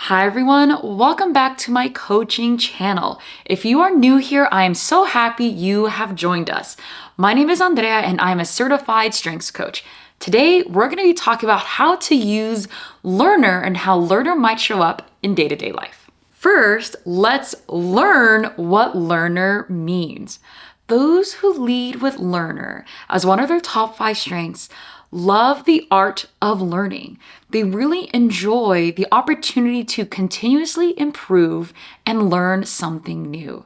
Hi everyone, welcome back to my coaching channel. If you are new here, I am so happy you have joined us. My name is Andrea and I'm a certified strengths coach. Today, we're going to be talking about how to use learner and how learner might show up in day-to-day life. First, let's learn what learner means. Those who lead with learner as one of their top 5 strengths love the art of learning. They really enjoy the opportunity to continuously improve and learn something new.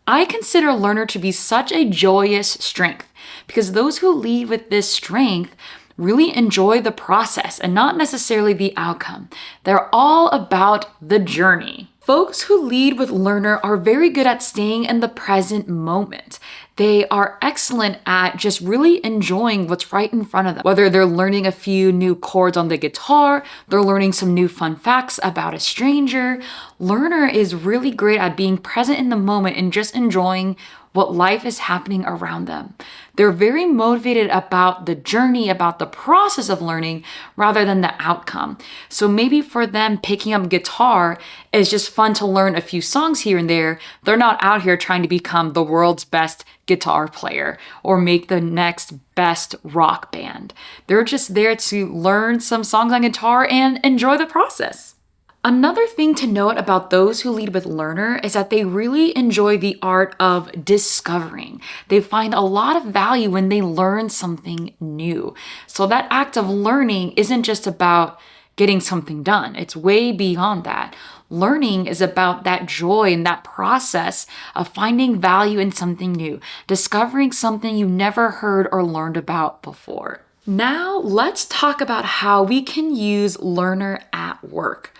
I consider learner to be such a joyous strength because those who lead with this strength really enjoy the process and not necessarily the outcome. They're all about the journey. Folks who lead with learner are very good at staying in the present moment. They are excellent at just really enjoying what's right in front of them. Whether they're learning a few new chords on the guitar, they're learning some new fun facts about a stranger. Learner is really great at being present in the moment and just enjoying what life is happening around them. They're very motivated about the journey, about the process of learning rather than the outcome. So maybe for them, picking up guitar is just fun to learn a few songs here and there. They're not out here trying to become the world's best guitar player or make the next best rock band. They're just there to learn some songs on guitar and enjoy the process. Another thing to note about those who lead with learner is that they really enjoy the art of discovering. They find a lot of value when they learn something new. So that act of learning isn't just about getting something done. It's way beyond that. Learning is about that joy and that process of finding value in something new, discovering something you never heard or learned about before. Now, let's talk about how we can use learner at work.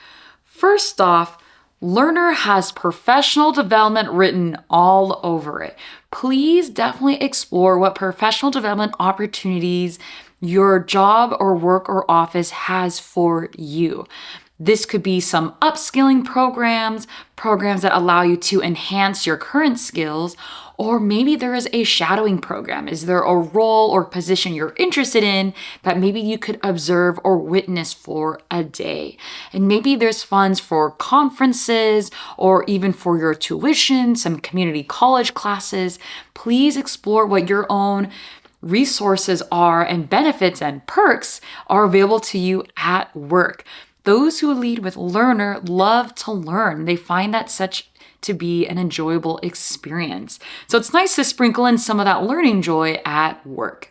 First off, learner has professional development written all over it. Please definitely explore what professional development opportunities your job or work or office has for you. This could be some upskilling programs that allow you to enhance your current skills, or maybe there is a shadowing program. Is there a role or position you're interested in that maybe you could observe or witness for a day? And maybe there's funds for conferences or even for your tuition, some community college classes. Please explore what your own resources are and benefits and perks are available to you at work. Those who lead with learner love to learn. They find that such to be an enjoyable experience. So it's nice to sprinkle in some of that learning joy at work.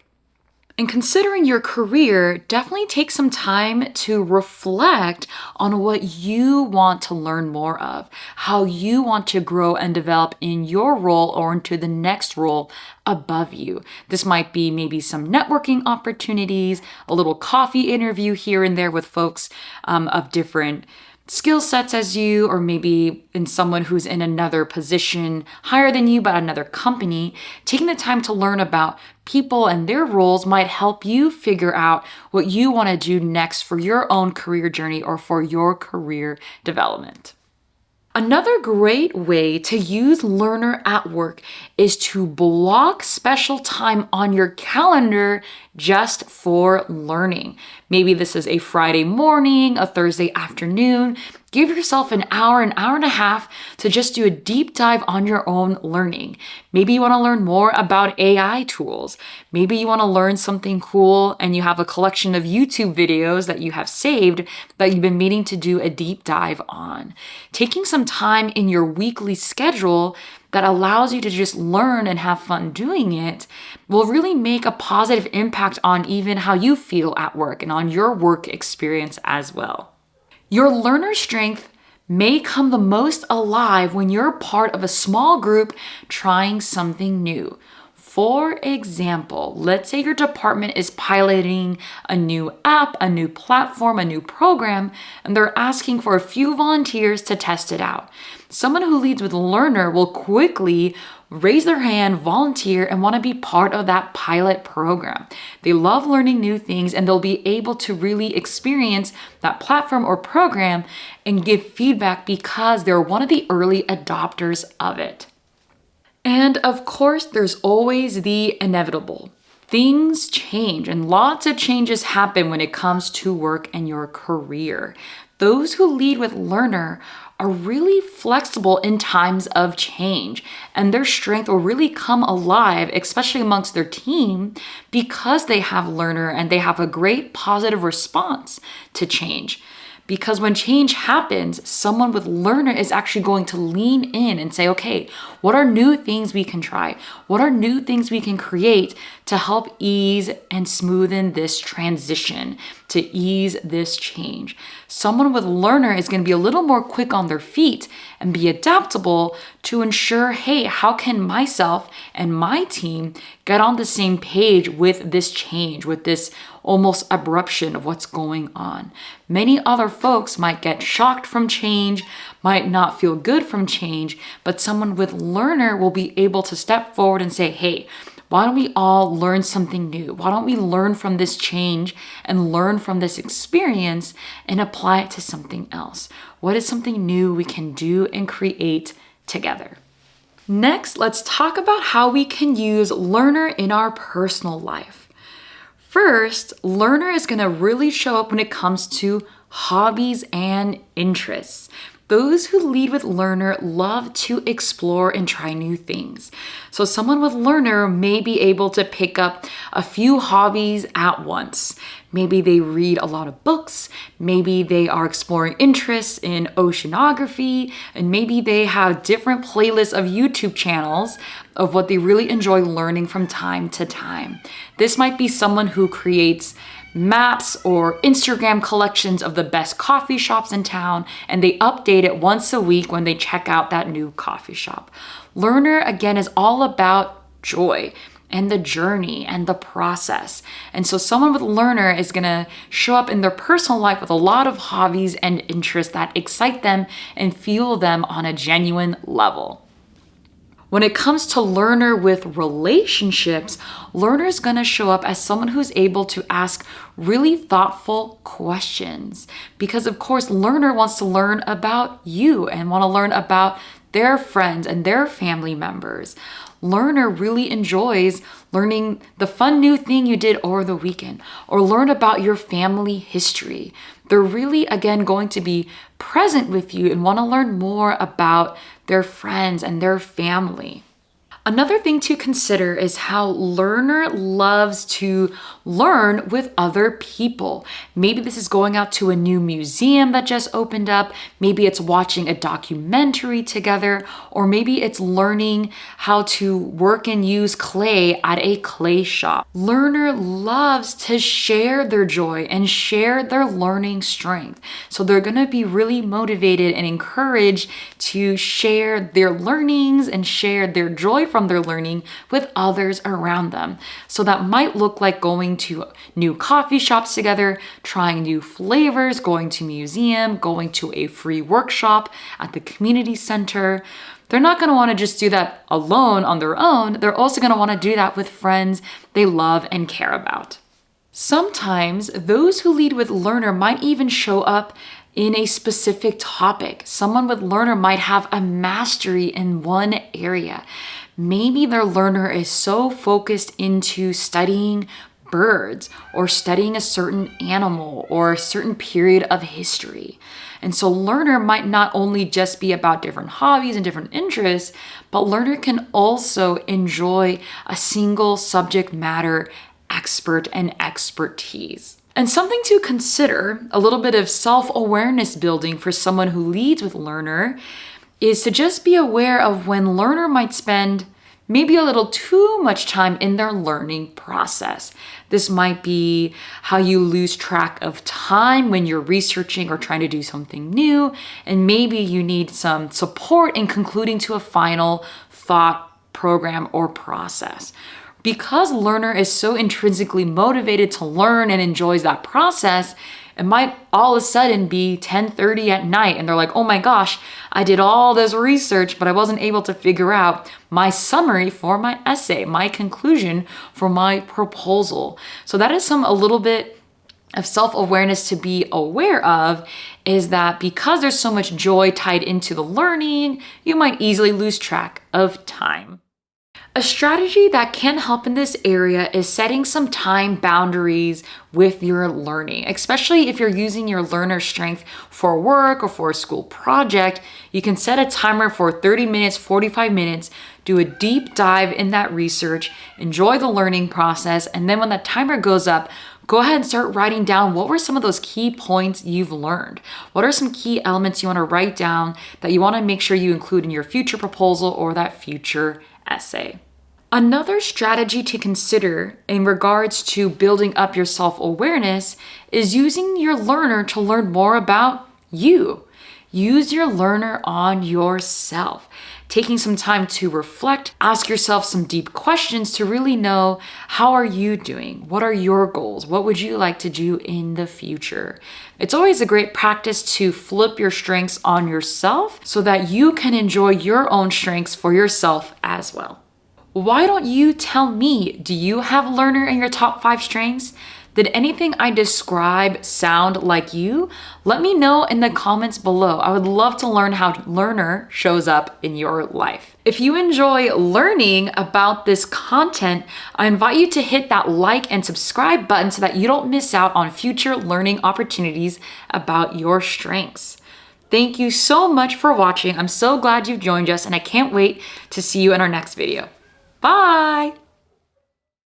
And considering your career, definitely take some time to reflect on what you want to learn more of, how you want to grow and develop in your role or into the next role above you. This might be maybe some networking opportunities, a little coffee interview here and there with folks of different skill sets as you, or maybe in someone who's in another position higher than you, but another company. Taking the time to learn about people and their roles might help you figure out what you want to do next for your own career journey or for your career development. Another great way to use learner at work is to block special time on your calendar just for learning. Maybe this is a Friday morning, a Thursday afternoon. Give yourself an hour and a half to just do a deep dive on your own learning. Maybe you want to learn more about AI tools. Maybe you want to learn something cool and you have a collection of YouTube videos that you have saved that you've been meaning to do a deep dive on. Taking some time in your weekly schedule that allows you to just learn and have fun doing it will really make a positive impact on even how you feel at work and on your work experience as well. Your learner strength may come the most alive when you're part of a small group trying something new. For example, let's say your department is piloting a new app, a new platform, a new program, and they're asking for a few volunteers to test it out. Someone who leads with learner will quickly raise their hand, volunteer, and want to be part of that pilot program. They love learning new things and they'll be able to really experience that platform or program and give feedback because they're one of the early adopters of it. And of course, there's always the inevitable. Things change and lots of changes happen when it comes to work and your career. Those who lead with learner are really flexible in times of change, and their strength will really come alive, especially amongst their team, because they have learner and they have a great positive response to change. Because when change happens, someone with learner is actually going to lean in and say, okay, what are new things we can try? What are new things we can create to help ease and smoothen this transition, to ease this change? Someone with learner is going to be a little more quick on their feet and be adaptable to ensure, hey, how can myself and my team get on the same page with this change, with this almost abruption of what's going on? Many other folks might get shocked from change, might not feel good from change, but someone with learner will be able to step forward and say, hey, why don't we all learn something new? Why don't we learn from this change and learn from this experience and apply it to something else? What is something new we can do and create together? Next, let's talk about how we can use learner in our personal life. First, learner is going to really show up when it comes to hobbies and interests. Those who lead with learner love to explore and try new things. So someone with learner may be able to pick up a few hobbies at once. Maybe they read a lot of books, maybe they are exploring interests in oceanography, and maybe they have different playlists of YouTube channels of what they really enjoy learning from time to time. This might be someone who creates maps or Instagram collections of the best coffee shops in town, and they update it once a week when they check out that new coffee shop. Learner, again, is all about joy and the journey and the process. And so someone with learner is gonna show up in their personal life with a lot of hobbies and interests that excite them and fuel them on a genuine level. When it comes to learner with relationships, learner is going to show up as someone who's able to ask really thoughtful questions. Because of course, learner wants to learn about you and want to learn about their friends and their family members. Learner really enjoys learning the fun new thing you did over the weekend or learn about your family history. They're really, again, going to be present with you and want to learn more about their friends and their family. Another thing to consider is how learner loves to learn with other people. Maybe this is going out to a new museum that just opened up. Maybe it's watching a documentary together, or maybe it's learning how to work and use clay at a clay shop. Learner loves to share their joy and share their learning strength. So they're going to be really motivated and encouraged to share their learnings and share their joy from their learning with others around them. So that might look like going to new coffee shops together, trying new flavors, going to museum, going to a free workshop at the community center. They're not going to want to just do that alone on their own. They're also going to want to do that with friends they love and care about. Sometimes those who lead with learner might even show up in a specific topic. Someone with learner might have a mastery in one area. Maybe their learner is so focused into studying birds or studying a certain animal or a certain period of history. And so learner might not only just be about different hobbies and different interests, but learner can also enjoy a single subject matter expert and expertise. And something to consider, a little bit of self-awareness building for someone who leads with learner, is to just be aware of when learner might spend maybe a little too much time in their learning process. This might be how you lose track of time when you're researching or trying to do something new, and maybe you need some support in concluding to a final thought program or process. Because learner is so intrinsically motivated to learn and enjoys that process, it might all of a sudden be 10:30 at night and they're like, oh my gosh, I did all this research, but I wasn't able to figure out my summary for my essay, my conclusion for my proposal. So that is a little bit of self-awareness to be aware of, is that because there's so much joy tied into the learning, you might easily lose track of time. A strategy that can help in this area is setting some time boundaries with your learning, especially if you're using your learner strength for work or for a school project. You can set a timer for 30 minutes, 45 minutes, do a deep dive in that research, enjoy the learning process, and then when that timer goes up, go ahead and start writing down what were some of those key points you've learned. What are some key elements you want to write down that you want to make sure you include in your future proposal or that future essay? Another strategy to consider in regards to building up your self-awareness is using your learner to learn more about you. Use your learner on yourself. Taking some time to reflect, ask yourself some deep questions to really know, how are you doing? What are your goals? What would you like to do in the future? It's always a great practice to flip your strengths on yourself so that you can enjoy your own strengths for yourself as well. Why don't you tell me, do you have learner in your top 5 strengths? Did anything I describe sound like you? Let me know in the comments below. I would love to learn how learner shows up in your life. If you enjoy learning about this content, I invite you to hit that like and subscribe button so that you don't miss out on future learning opportunities about your strengths. Thank you so much for watching. I'm so glad you've joined us and I can't wait to see you in our next video. Bye!